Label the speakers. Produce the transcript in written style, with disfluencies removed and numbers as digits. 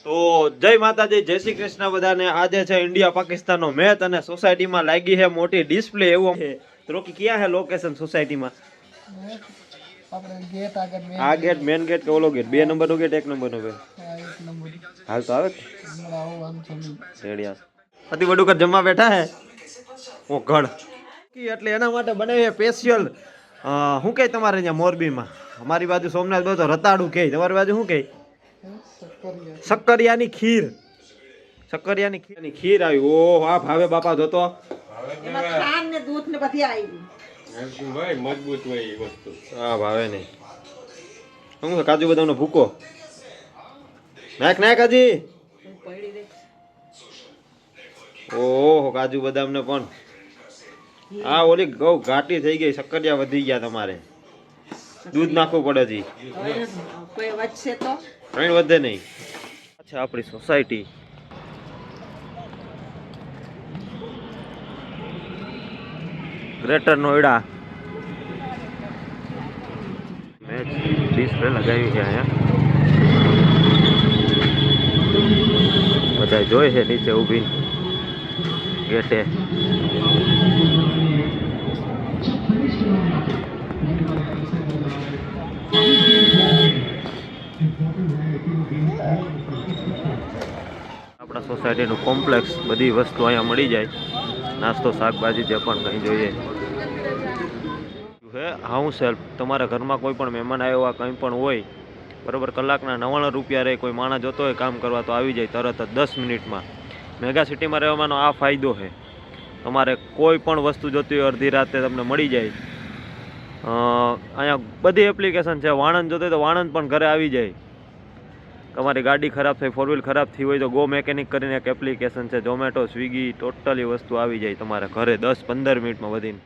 Speaker 1: તો જય માતાજી, જય શ્રી કૃષ્ણ બધાને। આજે છે इंडिया पाकिस्तान નો મેચ અને સોસાયટીમાં લાગી છે મોટી ડિસ્પ્લે। એવું છે તો રોકી ક્યાં છે લોકેશન સોસાયટીમાં?
Speaker 2: આપણે ગેટ આગળ
Speaker 1: આ ગેટ મેન ગેટ કે ઓલો ગેટ? 2 નંબરનો ગેટ 1 નંબરનો ગેટ?
Speaker 2: એક નંબર
Speaker 1: હાલ તો આવે
Speaker 2: હમણાં
Speaker 1: રેડિયા અતિ વડું કર જમવા બેઠા હે ઓ ગઢ એટલે એના માટે બનાવી સ્પેશિયલ। શું કહે તમારે અહીંયા મોરબીમાં? અમારી બાજુ સોમનાથ બાજુ રતાડું કહે, તમારી બાજુ શું કહે? શક્કરિયાની ખીર। શક્કરિયાની ખીર આવી। ઓહ આ ભાવે બાપા જોતો
Speaker 3: એમાં ખાંડ ને દૂધ ને બધી આવી
Speaker 4: ભાઈ મજબૂત હોય એ વસ્તુ।
Speaker 1: હા ભાવે નહીં। શું કાજુ બદામનો ભૂકો નાખ નાખ હજી।
Speaker 3: પડી દે
Speaker 1: ઓહો કાજુ બદામ ને પણ આ ઓલી ગૌ ઘાટી થઈ ગઈ, શક્કરિયા વધી ગયા તમારે, દૂધ નાખવું પડે જી।
Speaker 3: કોઈ વધશે તો
Speaker 1: કઈ વધે નહીં। અચ્છા આપણી society greater Noida match display લગાવી છે અહીંયા, બધા જોઈ છે નીચે ઊભી ગેટે। આપણા સોસાયટીનું કોમ્પ્લેક્સ, બધી વસ્તુ અહીંયા મળી જાય, નાસ્તો શાકભાજી જે પણ કંઈ જોઈએ હે। હાઉસ હેલ્પ, તમારા ઘરમાં કોઈ પણ મહેમાન આવ્યા કંઈ પણ હોય બરાબર, કલાકના 99 રૂપિયા રહે, કોઈ માણસ જોતો હોય કામ કરવા તો આવી જાય તરત જ 10 મિનિટમાં। મેગા સિટીમાં રહેવાનો આ ફાયદો છે, તમારે કોઈ પણ વસ્તુ જોતી હોય અડધી રાતે તમને મળી જાય। અહીંયા બધી એપ્લિકેશન છે, વાણંદ જોતો હોય તો વાણંદ પણ ઘરે આવી જાય। તમારી ગાડી ખરાબ થઈ, 4 વ્હીલ ખરાબ થઈ હોય તો ગો મેકેનિક કરીને એક એપ્લિકેશન છે, ઝોમેટો સ્વિગી ટોટલી વસ્તુ આવી જાય તમારા ઘરે 10-15 મિનિટમાં વધીને।